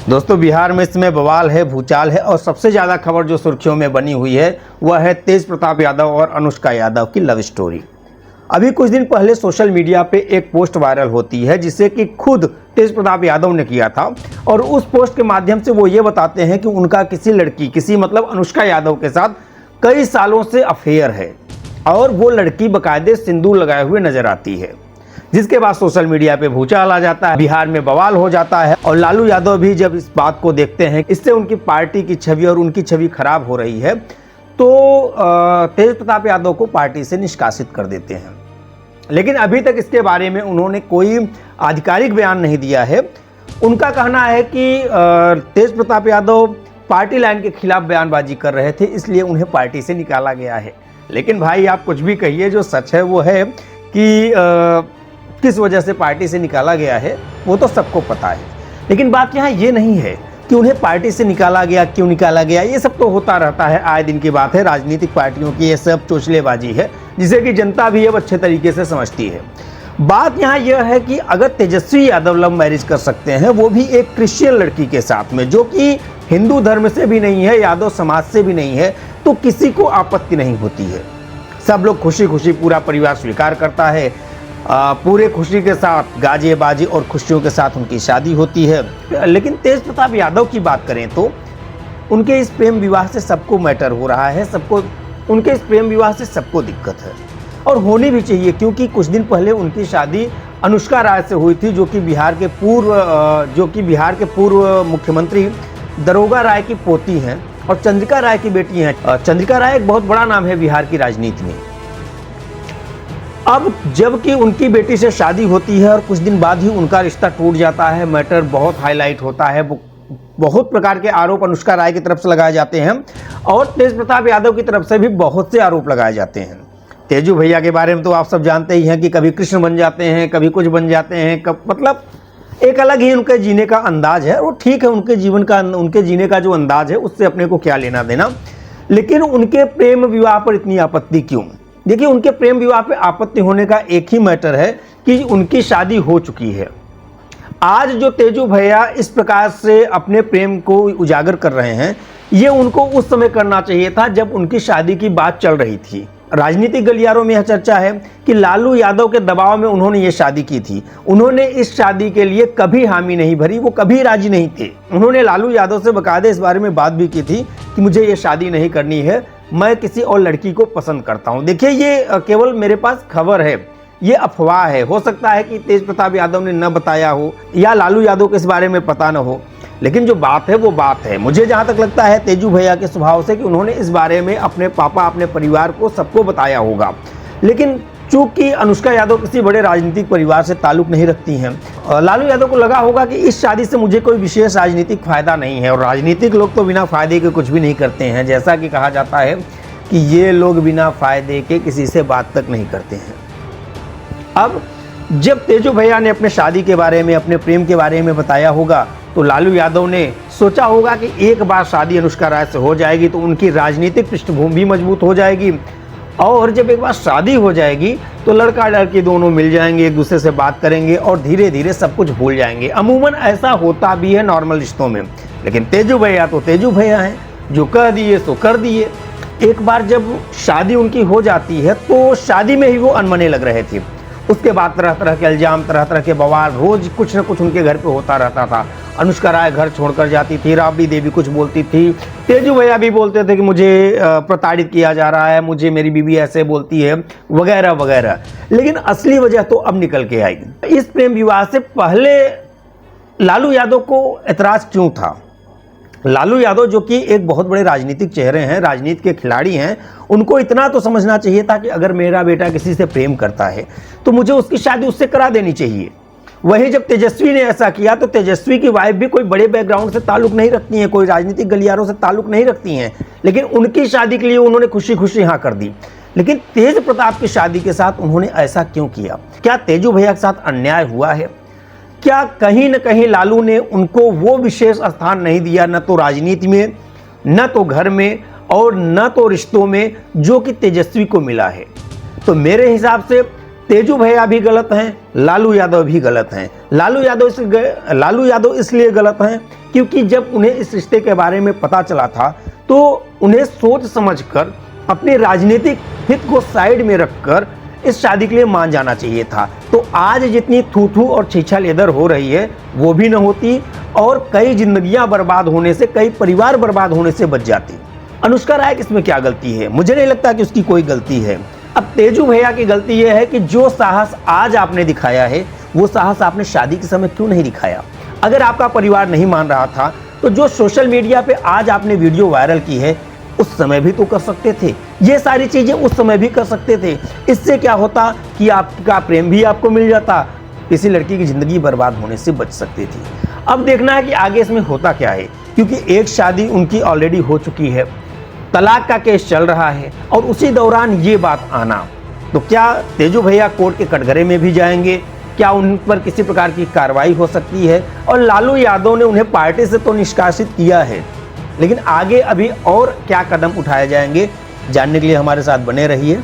दोस्तों, बिहार में इस समय बवाल है, भूचाल है और सबसे ज़्यादा खबर जो सुर्खियों में बनी हुई है वह है तेज प्रताप यादव और अनुष्का यादव की लव स्टोरी। अभी कुछ दिन पहले सोशल मीडिया पे एक पोस्ट वायरल होती है जिसे कि खुद तेज प्रताप यादव ने किया था और उस पोस्ट के माध्यम से वो ये बताते हैं कि उनका किसी लड़की मतलब अनुष्का यादव के साथ कई सालों से अफेयर है और वो लड़की बाकायदे सिंदूर लगाए हुए नजर आती है, जिसके बाद सोशल मीडिया पे भूचाल आ जाता है, बिहार में बवाल हो जाता है और लालू यादव भी जब इस बात को देखते हैं इससे उनकी पार्टी की छवि और उनकी छवि खराब हो रही है तो तेज प्रताप यादव को पार्टी से निष्कासित कर देते हैं। लेकिन अभी तक इसके बारे में उन्होंने कोई आधिकारिक बयान नहीं दिया है। उनका कहना है कि तेज प्रताप यादव पार्टी लाइन के खिलाफ बयानबाजी कर रहे थे इसलिए उन्हें पार्टी से निकाला गया है। लेकिन भाई आप कुछ भी कहिए, जो सच है वो है कि किस वजह से पार्टी से निकाला गया है वो तो सबको पता है। लेकिन बात यहाँ ये नहीं है कि उन्हें पार्टी से निकाला गया, क्यों निकाला गया, ये सब तो होता रहता है, आए दिन की बात है। राजनीतिक पार्टियों की ये सब चोचलेबाजी है जिसे कि जनता भी अब अच्छे तरीके से समझती है। बात यहाँ यह है कि अगर तेजस्वी यादव लव मैरिज कर सकते हैं, वो भी एक क्रिश्चियन लड़की के साथ में जो कि हिंदू धर्म से भी नहीं है, यादव समाज से भी नहीं है, तो किसी को आपत्ति नहीं होती है। सब लोग खुशी खुशी, पूरा परिवार स्वीकार करता है, पूरे खुशी के साथ गाजे बाजे और खुशियों के साथ उनकी शादी होती है। लेकिन तेज प्रताप यादव की बात करें तो उनके इस प्रेम विवाह से सबको मैटर हो रहा है, उनके इस प्रेम विवाह से सबको दिक्कत है और होनी भी चाहिए, क्योंकि कुछ दिन पहले उनकी शादी अनुष्का राय से हुई थी जो कि बिहार के पूर्व मुख्यमंत्री दरोगा राय की पोती हैं और चंद्रिका राय की बेटी हैं। चंद्रिका राय एक बहुत बड़ा नाम है बिहार की राजनीति में। अब जबकि उनकी बेटी से शादी होती है और कुछ दिन बाद ही उनका रिश्ता टूट जाता है, मैटर बहुत हाईलाइट होता है, बहुत प्रकार के आरोप अनुष्का राय की तरफ से लगाए जाते हैं और तेज प्रताप यादव की तरफ से भी बहुत से आरोप लगाए जाते हैं। तेजू भैया के बारे में तो आप सब जानते ही हैं कि कभी कृष्ण बन जाते हैं, कभी कुछ बन जाते हैं, मतलब एक अलग ही उनके जीने का अंदाज है। वो ठीक है, उनके जीने का जो अंदाज है उससे अपने को क्या लेना देना। लेकिन उनके प्रेम विवाह पर इतनी आपत्ति क्यों? देखिए, उनके प्रेम विवाह पे आपत्ति होने का एक ही मैटर है कि उनकी शादी हो चुकी है। आज जो तेजू भैया इस प्रकार से अपने प्रेम को उजागर कर रहे हैं, ये उनको उस समय करना चाहिए था जब उनकी शादी की बात चल रही थी। राजनीतिक गलियारों में यह चर्चा है कि लालू यादव के दबाव में उन्होंने ये शादी की थी। उन्होंने इस शादी के लिए कभी हामी नहीं भरी, वो कभी राजी नहीं थे। उन्होंने लालू यादव से बाकायदे इस बारे में बात भी की थी कि मुझे ये शादी नहीं करनी है, मैं किसी और लड़की को पसंद करता हूं। देखिए, ये केवल मेरे पास खबर है, ये अफवाह है। हो सकता है कि तेज प्रताप यादव ने न बताया हो या लालू यादव को इस बारे में पता न हो, लेकिन जो बात है वो बात है। मुझे जहां तक लगता है तेजू भैया के स्वभाव से कि उन्होंने इस बारे में अपने पापा, अपने परिवार को, सबको बताया होगा। लेकिन चूंकि अनुष्का यादव किसी बड़े राजनीतिक परिवार से ताल्लुक नहीं रखती हैं, लालू यादव को लगा होगा कि इस शादी से मुझे कोई विशेष राजनीतिक फायदा नहीं है। और राजनीतिक लोग तो बिना फायदे के कुछ भी नहीं करते हैं। जैसा कि कहा जाता है कि ये लोग बिना फायदे के किसी से बात तक नहीं करते हैं। अब जब तेजू भैया ने अपने शादी के बारे में, अपने प्रेम के बारे में बताया होगा तो लालू यादव ने सोचा होगा कि एक बार शादी अनुष्का राय से हो जाएगी तो उनकी राजनीतिक पृष्ठभूमि भी मजबूत हो जाएगी और जब एक बार शादी हो जाएगी तो लड़का लड़की दोनों मिल जाएंगे, एक दूसरे से बात करेंगे और धीरे धीरे सब कुछ भूल जाएंगे। अमूमन ऐसा होता भी है नॉर्मल रिश्तों में। लेकिन तेजू भैया तो तेजू भैया हैं, जो कह दिए सो कर दिए। एक बार जब शादी उनकी हो जाती है तो शादी में ही वो अनमने लग रहे थे। उसके बाद तरह तरह के इल्जाम, तरह तरह के बवाल, रोज कुछ न कुछ उनके घर पे होता रहता था। अनुष्का राय घर छोड़कर जाती थी, राबड़ी देवी कुछ बोलती थी, तेजू भैया भी बोलते थे कि मुझे प्रताड़ित किया जा रहा है, मुझे मेरी बीवी ऐसे बोलती है, वगैरह वगैरह। लेकिन असली वजह तो अब निकल के आई। इस प्रेम विवाह से पहले लालू यादव को ऐतराज क्यों था? लालू यादव जो कि एक बहुत बड़े राजनीतिक चेहरे हैं, राजनीति के खिलाड़ी हैं, उनको इतना तो समझना चाहिए था कि अगर मेरा बेटा किसी से प्रेम करता है तो मुझे उसकी शादी उससे करा देनी चाहिए। वहीं जब तेजस्वी ने ऐसा किया तो तेजस्वी की वाइफ भी कोई बड़े बैकग्राउंड से ताल्लुक नहीं रखती हैं, कोई राजनीतिक गलियारों से ताल्लुक नहीं रखती हैं, लेकिन उनकी शादी के लिए उन्होंने खुशी खुशी हाँ कर दी। लेकिन तेज प्रताप की शादी के साथ उन्होंने ऐसा क्यों किया? क्या तेजू भैया के साथ अन्याय हुआ है? क्या कहीं न कहीं लालू ने उनको वो विशेष स्थान नहीं दिया, न तो राजनीति में, न तो घर में और न तो रिश्तों में, जो कि तेजस्वी को मिला है? तो मेरे हिसाब से तेजू भैया भी गलत हैं, लालू यादव भी गलत हैं। लालू यादव इसलिए गलत हैं क्योंकि जब उन्हें इस रिश्ते के बारे में पता चला था तो उन्हें सोच समझकर अपने राजनीतिक हित को साइड में रखकर इस शादी के लिए मान जाना चाहिए था। तो आज जितनी थू और छीछा लेदर हो रही है वो भी न होती और कई जिंदगियां बर्बाद होने से, कई परिवार बर्बाद होने से बच जाती। अनुष्का राय की इसमें क्या गलती है? मुझे नहीं लगता कि उसकी कोई गलती है। अब तेजू भैया की गलती यह है कि जो साहस आज आपने दिखाया है वो साहस आपने शादी के समय क्यों नहीं दिखाया? अगर आपका परिवार नहीं मान रहा था तो जो सोशल मीडिया पे आज आपने वीडियो वायरल की है उस समय भी तो कर सकते थे। ये सारी चीजें उस समय भी कर सकते थे। इससे क्या होता कि आपका प्रेम भी आपको मिल जाता, किसी लड़की की जिंदगी बर्बाद होने से बच सकती थी। अब देखना है कि आगे इसमें होता क्या है, क्योंकि एक शादी उनकी ऑलरेडी हो चुकी है, तलाक का केस चल रहा है और उसी दौरान ये बात आना, तो क्या तेजू भैया कोर्ट के कटघरे में भी जाएंगे? क्या उन पर किसी प्रकार की कार्रवाई हो सकती है? और लालू यादव ने उन्हें पार्टी से तो निष्कासित किया है, लेकिन आगे अभी और क्या कदम उठाए जाएंगे, जानने के लिए हमारे साथ बने रहिए।